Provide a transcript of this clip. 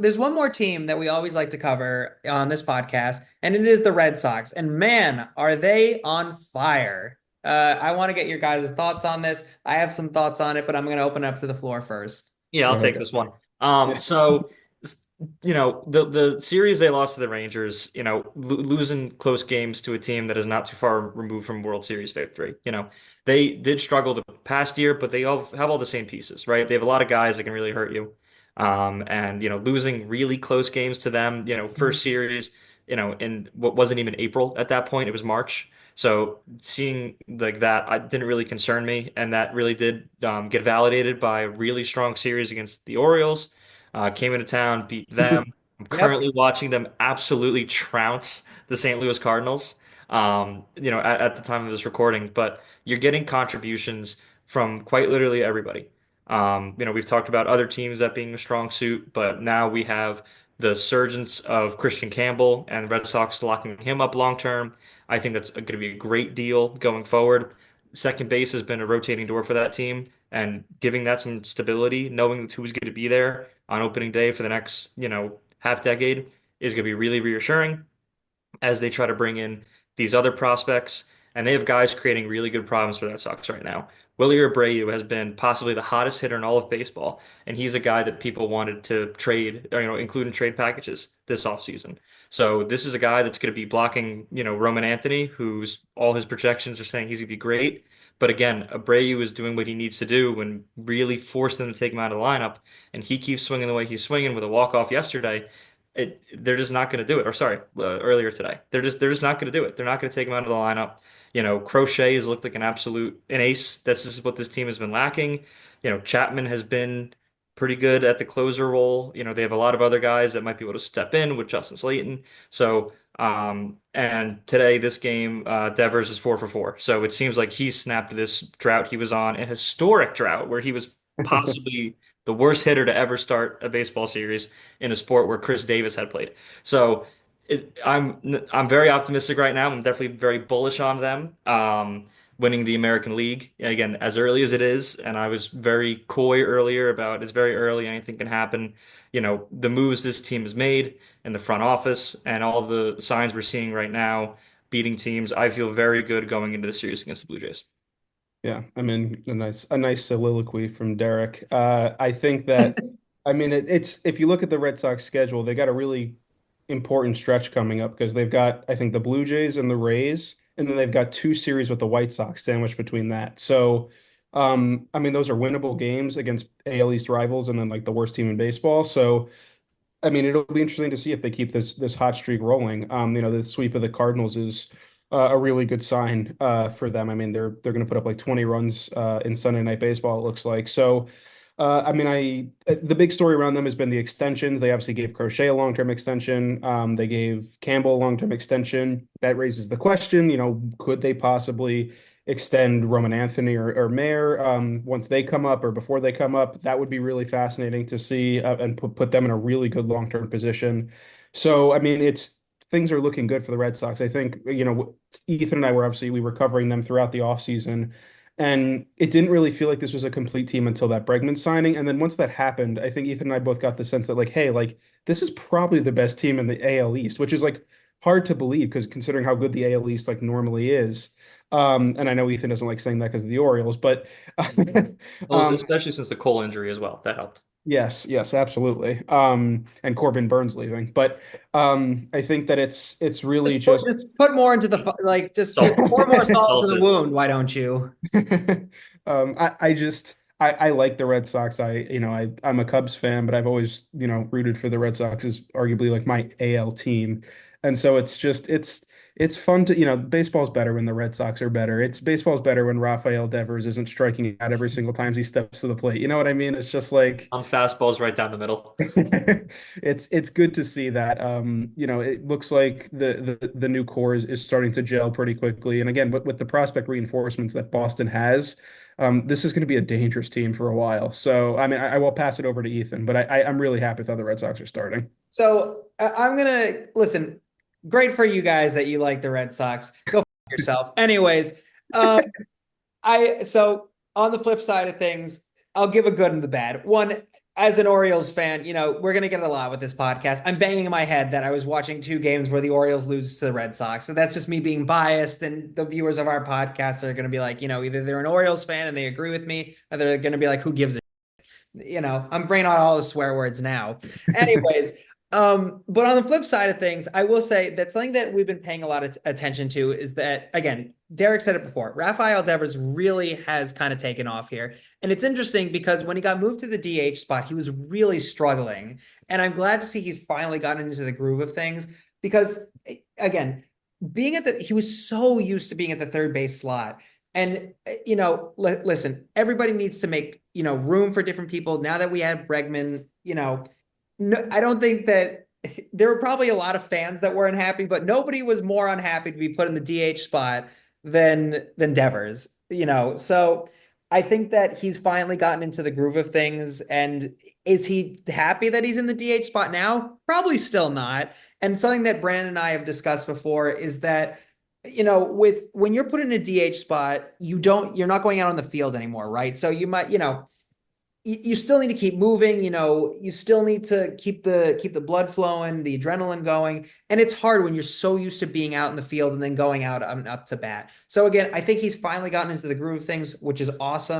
There's one more team that we always like to cover on this podcast, and it is the Red Sox. And man, are they on fire. I want to get your guys' thoughts on this. I have some thoughts on it, but I'm going to open up to the floor first. Yeah, Go I'll ahead, take guys. this one. Yeah. So the series they lost to the Rangers, losing close games to a team that is not too far removed from World Series victory. They did struggle the past year, but they all have all the same pieces, right? They have a lot of guys that can really hurt you. And losing really close games to them, first series, in what wasn't even April at that point, it was March. So seeing like that, I didn't really concern me, and that really did get validated by a really strong series against the Orioles. Came into town, beat them. I'm Yep. currently watching them absolutely trounce the St. Louis Cardinals. At the time of this recording, but you're getting contributions from quite literally everybody. We've talked about other teams that being a strong suit, but now we have the surgence of Christian Campbell and Red Sox locking him up long term. I think that's going to be a great deal going forward. Second base has been a rotating door for that team, and giving that some stability, knowing who's going to be there on opening day for the next, half decade is going to be really reassuring as they try to bring in these other prospects. And they have guys creating really good problems for the Red Sox right now. Willie Abreu has been possibly the hottest hitter in all of baseball, and he's a guy that people wanted to trade, or, include in trade packages this offseason. So this is a guy that's going to be blocking, Roman Anthony, who's all his projections are saying he's going to be great. But again, Abreu is doing what he needs to do and really force them to take him out of the lineup. And he keeps swinging the way he's swinging with a walk-off yesterday. They're just not going to do it. Or sorry, earlier today, they're just not going to do it. They're not going to take him out of the lineup. Crochet has looked like an ace. This is what this team has been lacking. Chapman has been pretty good at the closer role. They have a lot of other guys that might be able to step in with Justin Slayton. So, and today this game, Devers is 4 for 4. So it seems like he snapped this drought he was on, a historic drought where he was possibly the worst hitter to ever start a baseball series in a sport where Chris Davis had played. So I'm very optimistic right now. I'm definitely very bullish on them winning the American League again as early as it is. And I was very coy earlier about it's very early, anything can happen. The moves this team has made in the front office and all the signs we're seeing right now, beating teams. I feel very good going into the series against the Blue Jays. Yeah, I mean, a nice soliloquy from Derek. I think that, I mean, it's if you look at the Red Sox schedule, they got a really important stretch coming up because they've got, I think, the Blue Jays and the Rays, and then they've got two series with the White Sox sandwiched between that. So, I mean, those are winnable games against AL East rivals and then like the worst team in baseball. So, I mean, it'll be interesting to see if they keep this hot streak rolling. The sweep of the Cardinals is a really good sign for them. I mean, they're going to put up like 20 runs in Sunday Night Baseball, it looks like. So, I mean, the big story around them has been the extensions. They obviously gave Crochet a long-term extension. They gave Campbell a long-term extension. That raises the question, could they possibly extend Roman Anthony or Mayer once they come up or before they come up? That would be really fascinating to see and put them in a really good long-term position. So, I mean, things are looking good for the Red Sox. I think, Ethan and I we were covering them throughout the offseason. And it didn't really feel like this was a complete team until that Bregman signing. And then once that happened, I think Ethan and I both got the sense that like, hey, like this is probably the best team in the AL East, which is like hard to believe because considering how good the AL East like normally is. And I know Ethan doesn't like saying that because of the Orioles, but Well, um, especially since the Cole injury as well. That helped. yes, yes, absolutely. And Corbin Burns leaving, but I think that it's really just Just put more into like just Salt. pour more salt to the Salted. wound. Why don't you? I like the Red Sox. I'm a Cubs fan, but I've always, rooted for the Red Sox as arguably like my AL team. And so it's fun to, baseball's better when the Red Sox are better. Baseball's better when Rafael Devers isn't striking out every single time he steps to the plate. You know what I mean? It's just like On fastballs right down the middle. it's good to see that. It looks like the new core is starting to gel pretty quickly. And again, with the prospect reinforcements that Boston has, this is going to be a dangerous team for a while. So, I mean, I will pass it over to Ethan, but I'm really happy with how the Red Sox are starting. So I'm gonna listen. Great for you guys that you like the Red Sox. Go f yourself. Anyways, um, I so on the flip side of things, I'll give a good and the bad. One, as an Orioles fan, we're going to get a lot with this podcast. I'm banging in my head that I was watching two games where the Orioles lose to the Red Sox. So that's just me being biased. And the viewers of our podcast are going to be like, either they're an Orioles fan and they agree with me, or they're going to be like, who gives a I'm bringing out all the swear words now. Anyways, but on the flip side of things, I will say that something that we've been paying a lot of attention to is that, again, Derek said it before, Rafael Devers really has kind of taken off here. And it's interesting because when he got moved to the DH spot, he was really struggling. And I'm glad to see he's finally gotten into the groove of things because, again, he was so used to being at the third base slot. And, listen, everybody needs to make, room for different people. Now that we have Bregman, no, I don't think that there were probably a lot of fans that were unhappy, but nobody was more unhappy to be put in the DH spot than Devers, So I think that he's finally gotten into the groove of things. And is he happy that he's in the DH spot now? Probably still not. And something that Brandon and I have discussed before is that with when you're put in a DH spot, you're not going out on the field anymore, right? So you might, you still need to keep moving, you still need to keep the blood flowing, the adrenaline going. And it's hard when you're so used to being out in the field and then going out up to bat. So again, I think he's finally gotten into the groove of things, which is awesome.